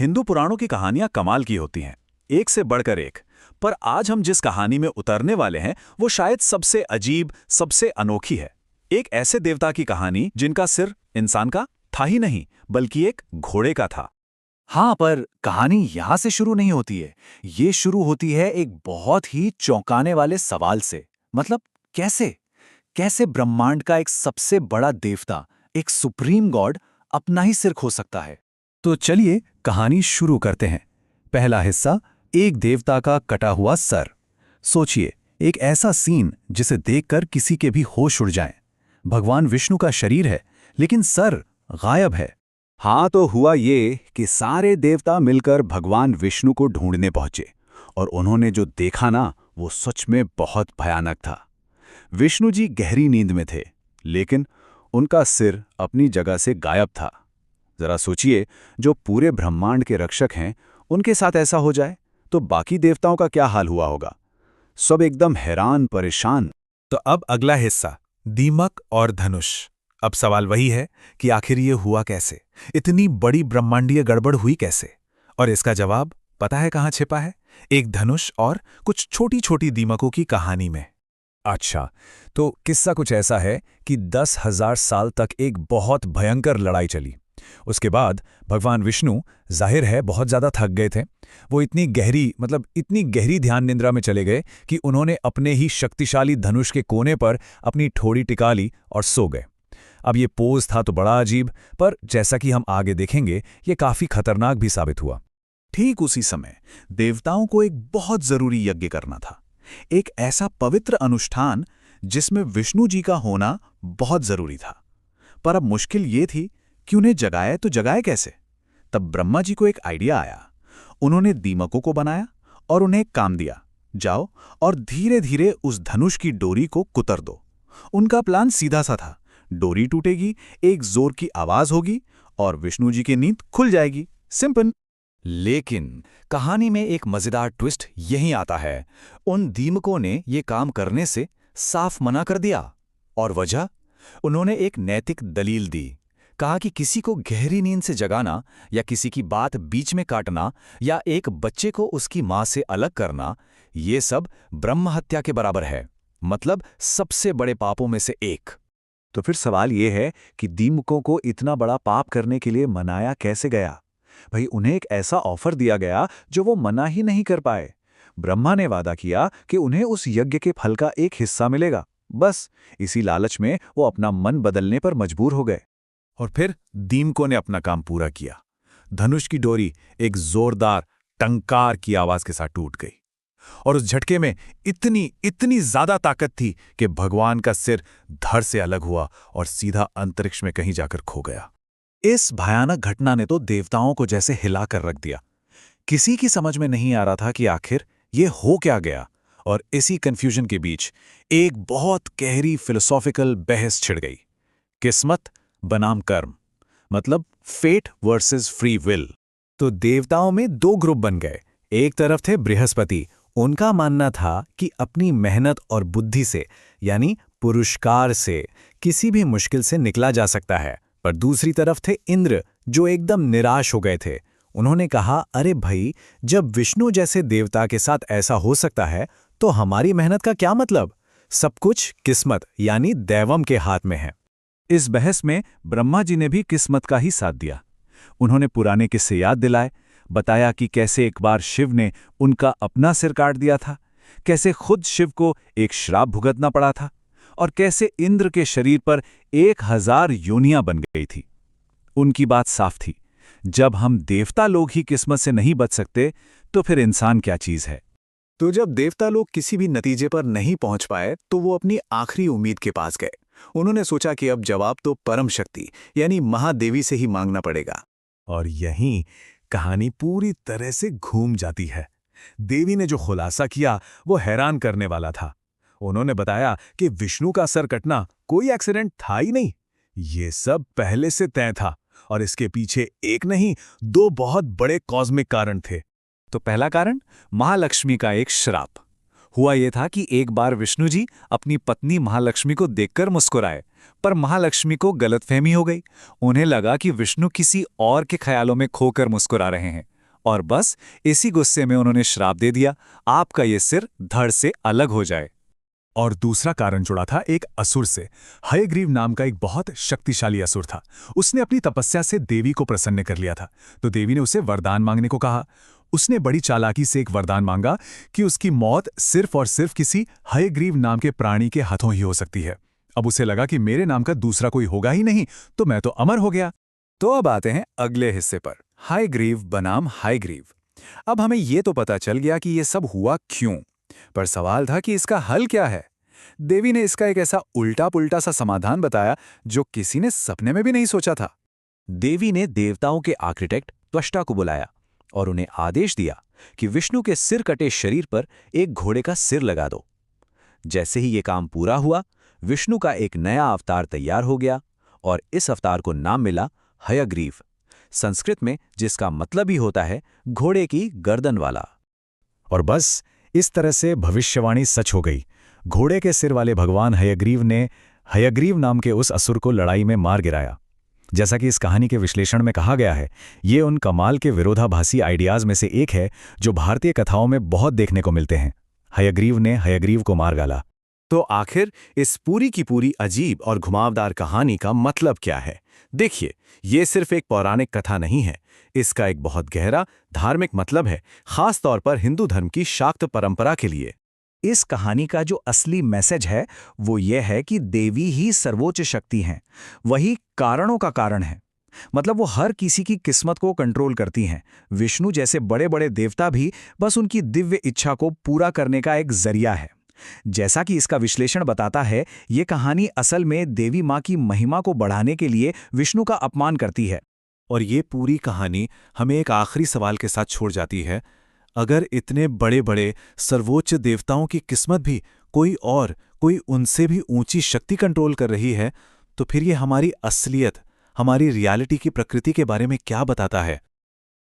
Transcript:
हिंदू पुराणों की कहानियां कमाल की होती हैं, एक से बढ़कर एक। पर आज हम जिस कहानी में उतरने वाले हैं वो शायद सबसे अजीब, सबसे अनोखी है। एक ऐसे देवता की कहानी जिनका सिर इंसान का था ही नहीं, बल्कि एक घोड़े का था। हाँ, पर कहानी यहाँ से शुरू नहीं होती है। ये शुरू होती है एक बहुत ही चौंकाने वाले सवाल से। मतलब कैसे? कैसे ब्रह्मांड का एक सबसे बड़ा देवता, एक सुप्रीम गॉड, अपना ही सिर खो सकता है? तो चलिए कहानी शुरू करते हैं। पहला हिस्सा, एक देवता का कटा हुआ सर। सोचिए, एक ऐसा सीन जिसे देखकर किसी के भी होश उड़ जाएं। भगवान विष्णु का शरीर है, लेकिन सर गायब है। हाँ, तो हुआ ये कि सारे देवता मिलकर भगवान विष्णु को ढूंढने पहुंचे और उन्होंने जो देखा ना, वो सच में बहुत भयानक था। विष्णु जी गहरी नींद में थे, लेकिन उनका सिर अपनी जगह से गायब था। जरा सोचिए, जो पूरे ब्रह्मांड के रक्षक हैं, उनके साथ ऐसा हो जाए तो बाकी देवताओं का क्या हाल हुआ होगा। सब एकदम हैरान परेशान। तो अब अगला हिस्सा, दीमक और धनुष। अब सवाल वही है कि आखिर ये हुआ कैसे? इतनी बड़ी ब्रह्मांडीय गड़बड़ हुई कैसे? और इसका जवाब पता है कहाँ छिपा है? एक धनुष और कुछ छोटी छोटी दीमकों की कहानी में। अच्छा, तो किस्सा कुछ ऐसा है कि 10,000 साल तक एक बहुत भयंकर लड़ाई चली। उसके बाद भगवान विष्णु, जाहिर है, बहुत ज़्यादा थक गए थे। वो इतनी गहरी ध्यान निद्रा में चले गए कि उन्होंने अपने ही शक्तिशाली धनुष के कोने पर अपनी ठोड़ी टिका ली और सो गए। अब ये पोज था तो बड़ा अजीब, पर जैसा कि हम आगे देखेंगे, ये काफ़ी खतरनाक भी साबित हुआ। ठीक उसी समय देवताओं को एक बहुत जरूरी यज्ञ करना था, एक ऐसा पवित्र अनुष्ठान जिसमें विष्णु जी का होना बहुत जरूरी था। पर अब मुश्किल ये थी कि उन्हें जगाए तो जगाए कैसे। तब ब्रह्मा जी को एक आइडिया आया। उन्होंने दीमकों को बनाया और उन्हें काम दिया, जाओ और धीरे धीरे उस धनुष की डोरी को कुतर दो। उनका प्लान सीधा सा था, डोरी टूटेगी, एक जोर की आवाज होगी और विष्णु जी की नींद खुल जाएगी। सिंपल। लेकिन कहानी में एक मजेदार ट्विस्ट यहीं आता है। उन दीमकों ने ये काम करने से साफ मना कर दिया। और वजह? उन्होंने एक नैतिक दलील दी। कहा कि किसी को गहरी नींद से जगाना, या किसी की बात बीच में काटना, या एक बच्चे को उसकी मां से अलग करना, ये सब ब्रह्म हत्या के बराबर है। मतलब सबसे बड़े पापों में से एक। तो फिर सवाल ये है कि दीमकों को इतना बड़ा पाप करने के लिए मनाया कैसे गया? भाई, उन्हें एक ऐसा ऑफर दिया गया जो वो मना ही नहीं कर पाए। ब्रह्मा ने वादा किया कि उन्हें उस यज्ञ के फल का एक हिस्सा मिलेगा। बस इसी लालच में वो अपना मन बदलने पर मजबूर हो गए। और फिर दीमकों ने अपना काम पूरा किया। धनुष की डोरी एक जोरदार टंकार की आवाज के साथ टूट गई, और उस झटके में इतनी ज्यादा ताकत थी कि भगवान का सिर धड़ से अलग हुआ और सीधा अंतरिक्ष में कहीं जाकर खो गया। इस भयानक घटना ने तो देवताओं को जैसे हिला कर रख दिया। किसी की समझ में नहीं आ रहा था कि आखिर ये हो क्या गया। और इसी कंफ्यूजन के बीच एक बहुत गहरी फिलोसॉफिकल बहस छिड़ गई। किस्मत बनाम कर्म, मतलब फेट वर्सेस फ्री विल। तो देवताओं में दो ग्रुप बन गए। एक तरफ थे बृहस्पति। उनका मानना था कि अपनी मेहनत और बुद्धि से, यानी पुरुषकार से, किसी भी मुश्किल से निकला जा सकता है। पर दूसरी तरफ थे इंद्र, जो एकदम निराश हो गए थे। उन्होंने कहा, अरे भाई, जब विष्णु जैसे देवता के साथ ऐसा हो सकता है तो हमारी मेहनत का क्या मतलब? सब कुछ किस्मत यानी दैवम के हाथ में है। इस बहस में ब्रह्मा जी ने भी किस्मत का ही साथ दिया। उन्होंने पुराने किस्से याद दिलाए, बताया कि कैसे एक बार शिव ने उनका अपना सिर काट दिया था, कैसे खुद शिव को एक श्राप भुगतना पड़ा था, और कैसे इंद्र के शरीर पर 1000 योनियां बन गई थी। उनकी बात साफ थी, जब हम देवता लोग ही किस्मत से नहीं बच सकते तो फिर इंसान क्या चीज है। तो जब देवता लोग किसी भी नतीजे पर नहीं पहुंच पाए तो वो अपनी आखिरी उम्मीद के पास गए। उन्होंने सोचा कि अब जवाब तो परम शक्ति यानी महादेवी से ही मांगना पड़ेगा। और यहीं कहानी पूरी तरह से घूम जाती है। देवी ने जो खुलासा किया वो हैरान करने वाला था। उन्होंने बताया कि विष्णु का सर कटना कोई एक्सीडेंट था ही नहीं, ये सब पहले से तय था, और इसके पीछे एक नहीं, दो बहुत बड़े कॉस्मिक कारण थे। तो पहला कारण, महालक्ष्मी का एक श्राप। हुआ यह था कि एक बार विष्णु जी अपनी पत्नी महालक्ष्मी को देखकर मुस्कुराए, पर महालक्ष्मी को गलतफहमी हो गई। उन्हें लगा कि विष्णु किसी और के ख्यालों में खोकर मुस्कुरा रहे हैं। और बस इसी गुस्से में उन्होंने श्राप दे दिया, आपका ये सिर धड़ से अलग हो जाए। और दूसरा कारण जुड़ा था एक असुर से। हयग्रीव नाम का एक बहुत शक्तिशाली असुर था। उसने अपनी तपस्या से देवी को प्रसन्न कर लिया था, तो देवी ने उसे वरदान मांगने को कहा। उसने बड़ी चालाकी से एक वरदान मांगा कि उसकी मौत सिर्फ और सिर्फ किसी हयग्रीव नाम के प्राणी के हाथों ही हो सकती है। अब उसे लगा कि मेरे नाम का दूसरा कोई होगा ही नहीं, तो मैं तो अमर हो गया। तो अब आते हैं अगले हिस्से पर, हयग्रीव बनाम हयग्रीव। अब हमें ये तो पता चल गया कि ये सब हुआ क्यों, पर सवाल था कि इसका हल क्या है। देवी ने इसका एक ऐसा उल्टा पुल्टा सा समाधान बताया जो किसी ने सपने में भी नहीं सोचा था। देवी ने देवताओं के आर्किटेक्ट त्वष्टा को बुलाया और उन्हें आदेश दिया कि विष्णु के सिर कटे शरीर पर एक घोड़े का सिर लगा दो। जैसे ही ये काम पूरा हुआ, विष्णु का एक नया अवतार तैयार हो गया और इस अवतार को नाम मिला हयग्रीव, संस्कृत में जिसका मतलब ही होता है घोड़े की गर्दन वाला। और बस इस तरह से भविष्यवाणी सच हो गई। घोड़े के सिर वाले भगवान हयग्रीव ने हयग्रीव नाम के उस असुर को लड़ाई में मार गिराया। जैसा कि इस कहानी के विश्लेषण में कहा गया है, ये उन कमाल के विरोधाभासी आइडियाज में से एक है जो भारतीय कथाओं में बहुत देखने को मिलते हैं। हयग्रीव ने हयग्रीव को मार डाला। तो आखिर इस पूरी की पूरी अजीब और घुमावदार कहानी का मतलब क्या है? देखिए, ये सिर्फ एक पौराणिक कथा नहीं है, इसका एक बहुत गहरा धार्मिक मतलब है, खास तौर पर हिंदू धर्म की शाक्त परंपरा के लिए। इस कहानी का जो असली मैसेज है वो ये है कि देवी ही सर्वोच्च शक्ति हैं, वही कारणों का कारण है। मतलब वो हर किसी की किस्मत को कंट्रोल करती हैं। विष्णु जैसे बड़े बड़े देवता भी बस उनकी दिव्य इच्छा को पूरा करने का एक जरिया है। जैसा कि इसका विश्लेषण बताता है, ये कहानी असल में देवी माँ की महिमा को बढ़ाने के लिए विष्णु का अपमान करती है। और ये पूरी कहानी हमें एक आखिरी सवाल के साथ छोड़ जाती है। अगर इतने बड़े बड़े सर्वोच्च देवताओं की किस्मत भी कोई उनसे भी ऊंची शक्ति कंट्रोल कर रही है, तो फिर ये हमारी असलियत, हमारी रियलिटी की प्रकृति के बारे में क्या बताता है?